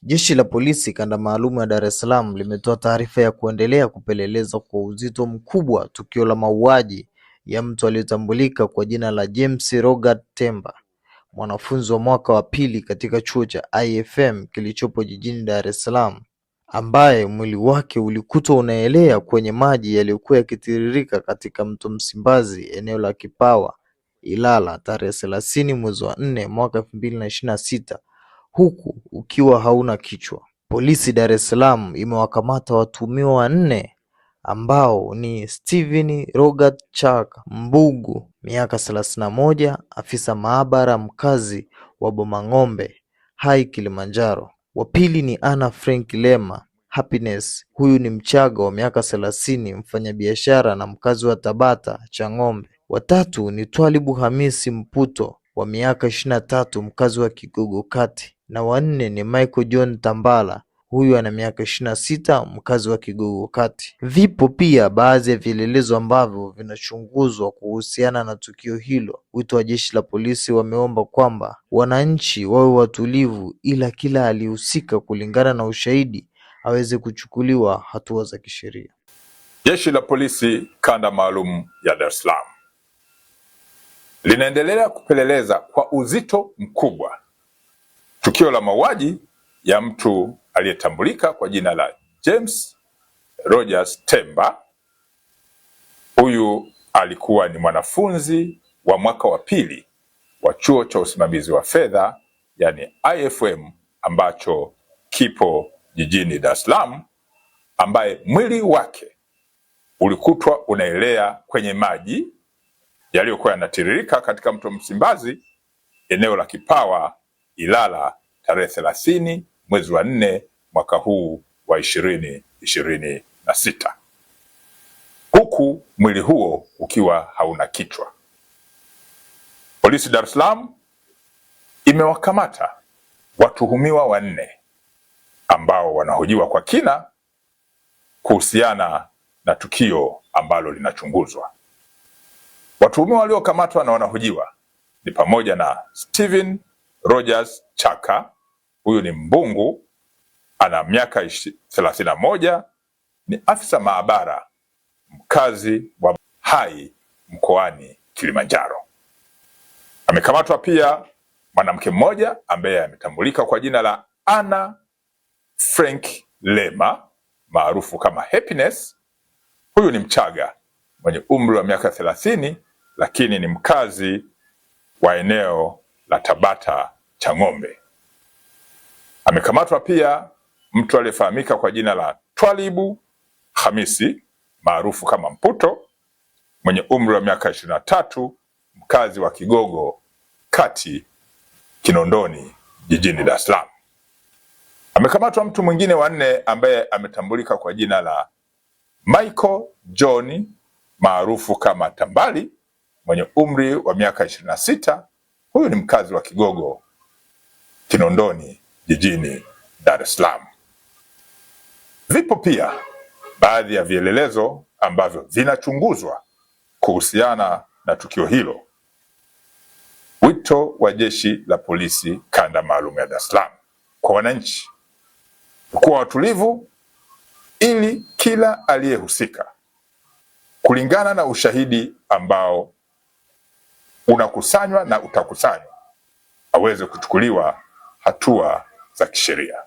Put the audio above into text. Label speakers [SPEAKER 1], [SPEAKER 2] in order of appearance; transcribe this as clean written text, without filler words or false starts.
[SPEAKER 1] Jeshi la polisi kanda maalum ya Dar es Salaam limetoa taarifa ya kuendelea kupeleleza kwa uzito mkubwa tukio la mauaji ya mtu aliyetambulika kwa jina la James Robert Temba, mwanafunzi wa mwaka wa pili katika chuo cha IFM kilichopo jijini Dar es Salaam, ambaye mwili wake ulikutwa unaelea kwenye maji yaliyokuwa yakitiririka katika mto Msimbazi, eneo la Kipawa, Ilala, tarehe 30 mwezi wa 4 mwaka 2026, huku ukiwa hauna kichwa. Polisi Dar es Salaam imewakamata watuhumiwa 4 ambao ni Steven Robert Chaka Mbugu, miaka 31, afisa maabara mkazi wa Bomang'ombe Hai, Kilimanjaro. Wa pili ni Anna Frank Lema Happiness, huyu ni Mchaga wa miaka 30, mfanyabiashara na mkazi wa Tabata Chang'ombe. Wa tatu ni Twalibu Hamisi Mputo wa miaka 23, mkazi wa Kigogo Kati, na wa 4 ni Michael John Tambala, huyu ana miaka 26, mkazi wa Kigogo Kati. Vipo pia baadhi ya vielelezo ambavyo vinachunguzwa kuhusiana na tukio hilo. Wito wa jeshi la polisi wameomba kwamba wananchi wawe watulivu, ila kila alihusika kulingana na ushahidi aweze kuchukuliwa hatua za kisheria.
[SPEAKER 2] Jeshi la polisi kanda maalum ya Dar es Salaam linaendelea kupeleleza kwa uzito mkubwa tukio la mauaji ya mtu aliyetambulika kwa jina la James Rogers Temba. Huyu alikuwa ni mwanafunzi wa mwaka wa pili wa chuo cha usimamizi wa fedha, yani IFM, ambacho kipo jijini Dar es Salaam, ambaye mwili wake ulikutwa unaelea kwenye maji yaliyokuwa yanatiririka katika mto Msimbazi, eneo la Kipawa, Ilala, tarehe 30 mwezi wa 4 mwaka huu wa 2026, huku mwili huo ukiwa hauna kichwa. Polisi Dar es Salaam imewakamata watuhumiwa 4 ambao wanahojiwa kwa kina kuhusiana na tukio ambalo linachunguzwa. Watuhumiwa waliokamatwa na wanahojiwa ni pamoja na Steven Rogers Chaka, huyu ni mbungu, ana miaka 31, ni afisa maabara mkazi wa Hai mkoani Kilimanjaro. Amekamatwa pia mwanamke mmoja ambaye ametambulika kwa jina la Anna Frank Lema maarufu kama Happiness. Huyu ni Mchaga mwenye umri wa miaka 30, lakini ni mkazi wa eneo la Tabata Chang'ombe. Amekamatwa pia mtu aliyefahamika kwa jina la Twalibu Hamisi maarufu kama Mputo mwenye umri wa miaka 23, mkazi wa Kigogo Kati, Kinondoni, jijini Dar es Salaam. Amekamatwa mtu mwingine wa 4 ambaye ametambulika kwa jina la Michael John maarufu kama Tambali mwenye umri wa miaka 26. Huyu ni mkazi wa Kigogo Kinondoni, jijini Dar es Salaam. Vipo pia baadhi ya vielelezo ambavyo vinachunguzwa kuhusiana na tukio hilo. Wito wa jeshi la polisi kanda maalum ya Dar es Salaam kwa wananchi kuwa watulivu, ili kila aliyehusika kulingana na ushahidi ambao unakusanywa na utakusanywa aweze kuchukuliwa hatua za kisheria.